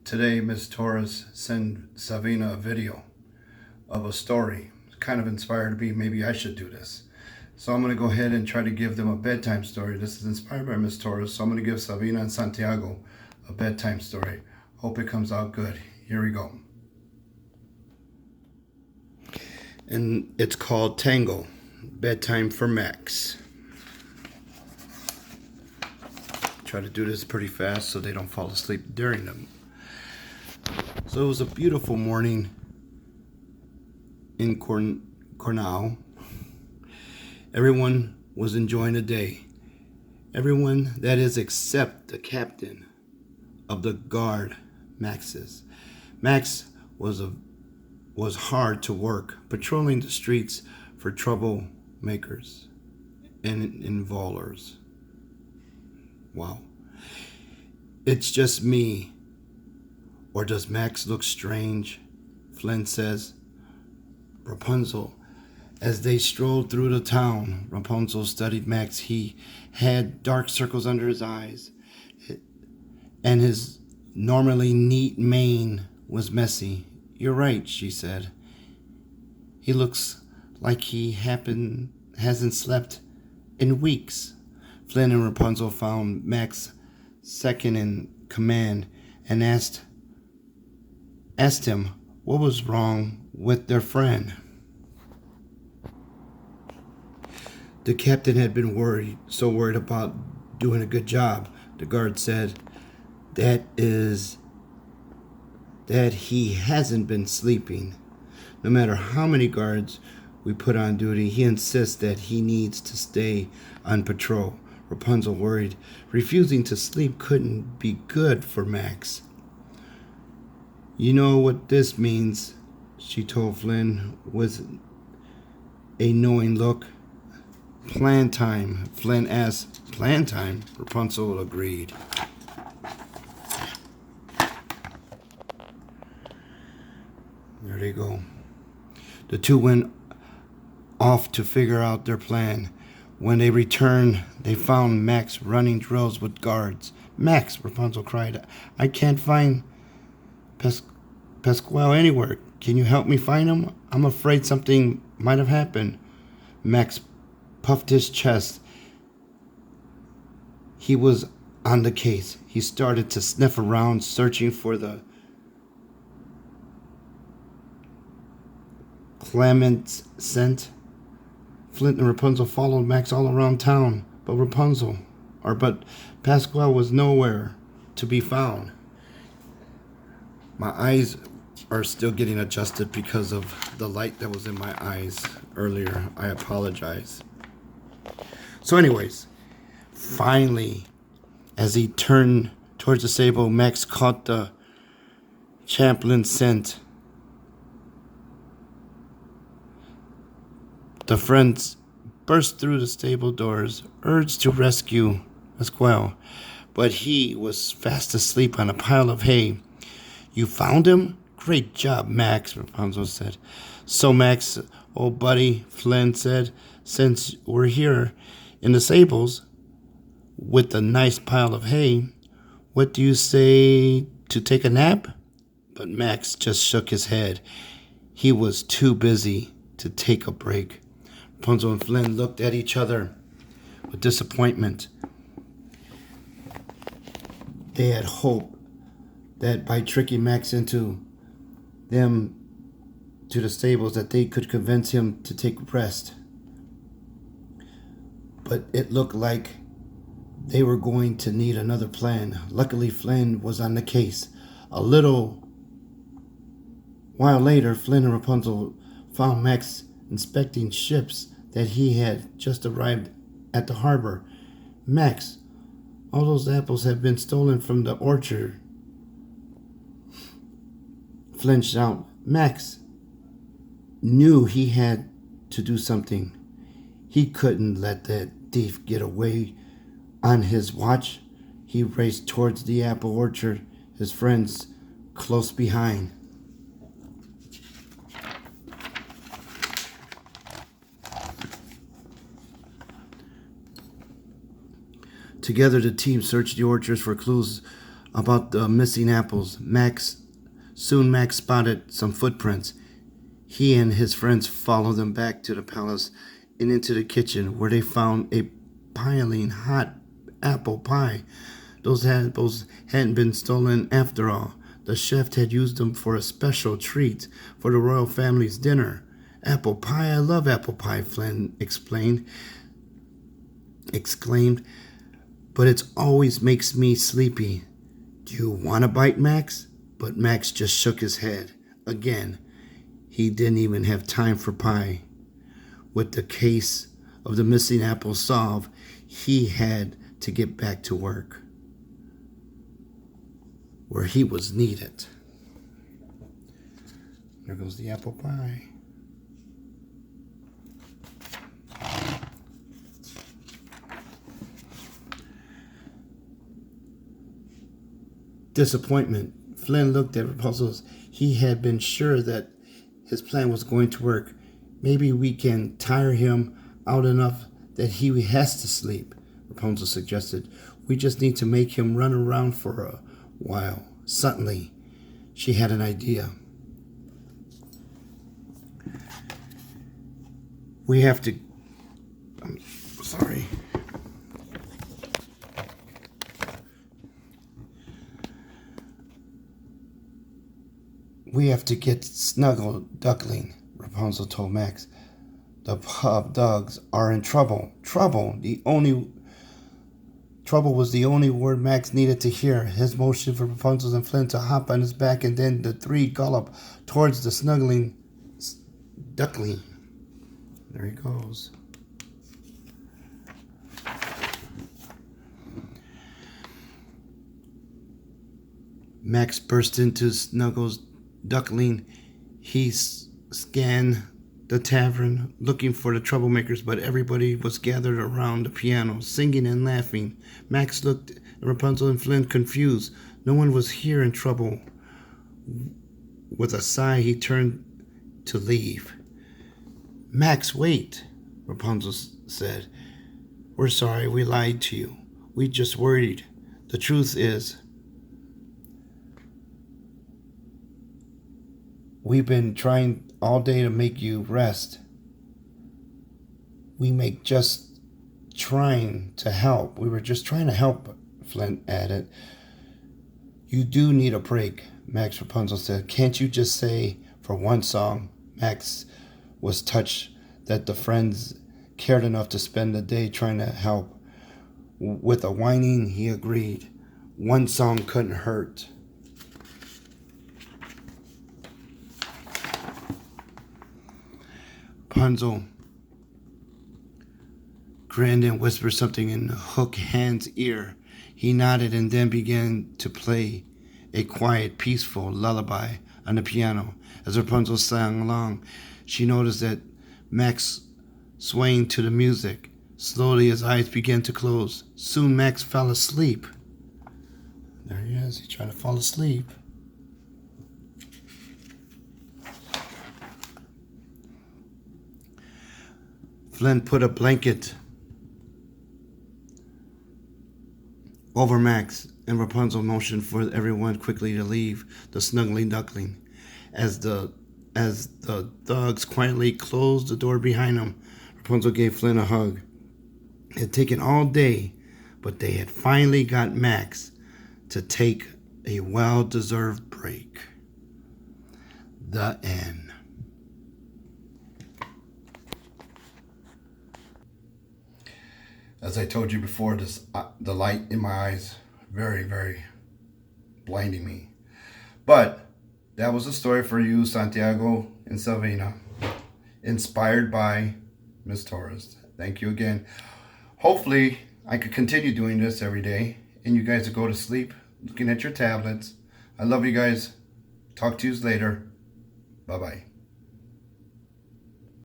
Today, Miss Torres sent Savina a video of a story. Kind of inspired me, maybe I should do this. So I'm going to go ahead and try to give them a bedtime story. This is inspired by Miss Torres, so I'm going to give Savina and Santiago a bedtime story. Hope it comes out good. Here we go. And it's called Tango, Bedtime for Max. Try to do this pretty fast so they don't fall asleep during them. So it was a beautiful morning in Cornell. Everyone was enjoying the day. Everyone, that is, except the captain of the guard, Max's. Max was hard to work, patrolling the streets for troublemakers and involvers. Wow. It's just me. Or does Max look strange? Flynn says. Rapunzel. As they strolled through the town, Rapunzel studied Max. He had dark circles under his eyes, and his normally neat mane was messy. You're right, she said. He looks like he hasn't slept in weeks. Flynn and Rapunzel found Max second in command and asked him what was wrong with their friend. The captain had been so worried about doing a good job. The guard said that he hasn't been sleeping. No matter how many guards we put on duty, he insists that he needs to stay on patrol. Rapunzel worried. Refusing to sleep couldn't be good for Max. You know what this means, she told Flynn with a knowing look. Plan time, Flynn asked. Plan time? Rapunzel agreed. There they go. The two went off to figure out their plan. When they returned, they found Max running drills with guards. Max, Rapunzel cried, I can't find Pasquale anywhere. Can you help me find him? I'm afraid something might have happened. Max puffed his chest. He was on the case. He started to sniff around, searching for the clement scent. Flint and Rapunzel followed Max all around town, but Pasquale was nowhere to be found. My eyes are still getting adjusted because of the light that was in my eyes earlier. I apologize. So anyways, finally, as he turned towards the stable, Max caught the Champlain scent. The friends burst through the stable doors, urged to rescue Pasquale, but he was fast asleep on a pile of hay. You found him? Great job, Max, Rapunzel said. So, Max, old buddy, Flynn said, since we're here in the stables with a nice pile of hay, what do you say to take a nap? But Max just shook his head. He was too busy to take a break. Rapunzel and Flynn looked at each other with disappointment. They had hoped that by tricking Max into them to the stables that they could convince him to take rest. But it looked like they were going to need another plan. Luckily, Flynn was on the case. A little while later, Flynn and Rapunzel found Max inspecting ships that he had just arrived at the harbor. Max, all those apples have been stolen from the orchard. Flynn shouted. Max knew he had to do something. He couldn't let that thief get away on his watch. He raced towards the apple orchard, his friends close behind. Together, the team searched the orchards for clues about the missing apples. Soon Max spotted some footprints. He and his friends followed them back to the palace and into the kitchen, where they found a piling hot apple pie. Those apples hadn't been stolen after all. The chef had used them for a special treat for the royal family's dinner. Apple pie, I love apple pie, Flynn exclaimed, but it always makes me sleepy. Do you want a bite, Max? But Max just shook his head. Again, he didn't even have time for pie. With the case of the missing apples solved, he had to get back to work, where he was needed. There goes the apple pie. Disappointment. Flynn looked at Rapunzel. He had been sure that his plan was going to work. Maybe we can tire him out enough that he has to sleep, Rapunzel suggested. We just need to make him run around for a while. Suddenly, she had an idea. We have to get Snuggle Duckling, Rapunzel told Max. The pub dogs are in trouble. Trouble was the only word Max needed to hear. His motion for Rapunzel and Flynn to hop on his back, and then the three gallop towards the snuggling duckling. There he goes. Max burst into Snuggles' duckling. He scanned the tavern looking for the troublemakers, but everybody was gathered around the piano, singing and laughing. Max looked at Rapunzel and Flynn confused. No one was here in trouble. With a sigh, he turned to leave. Max, wait, Rapunzel said. We're sorry we lied to you. We just worried. The truth is, we've been trying all day to make you rest. We were just trying to help, Flint added. You do need a break, Max. Rapunzel said. Can't you just say for one song? Max was touched that the friends cared enough to spend the day trying to help. With a whining, he agreed. One song couldn't hurt. Rapunzel grinned and whispered something in Hook Hand's ear. He nodded and then began to play a quiet, peaceful lullaby on the piano. As Rapunzel sang along, she noticed that Max swaying to the music. Slowly, his eyes began to close. Soon, Max fell asleep. There he is. He's trying to fall asleep. Flynn put a blanket over Max, and Rapunzel motioned for everyone quickly to leave the snuggling duckling. As the dogs quietly closed the door behind them, Rapunzel gave Flynn a hug. It had taken all day, but they had finally got Max to take a well-deserved break. The end. As I told you before, the light in my eyes, very, very blinding me. But that was a story for you, Santiago and Salvina, inspired by Miss Torres. Thank you again. Hopefully, I could continue doing this every day, and you guys will go to sleep looking at your tablets. I love you guys. Talk to you later. Bye-bye.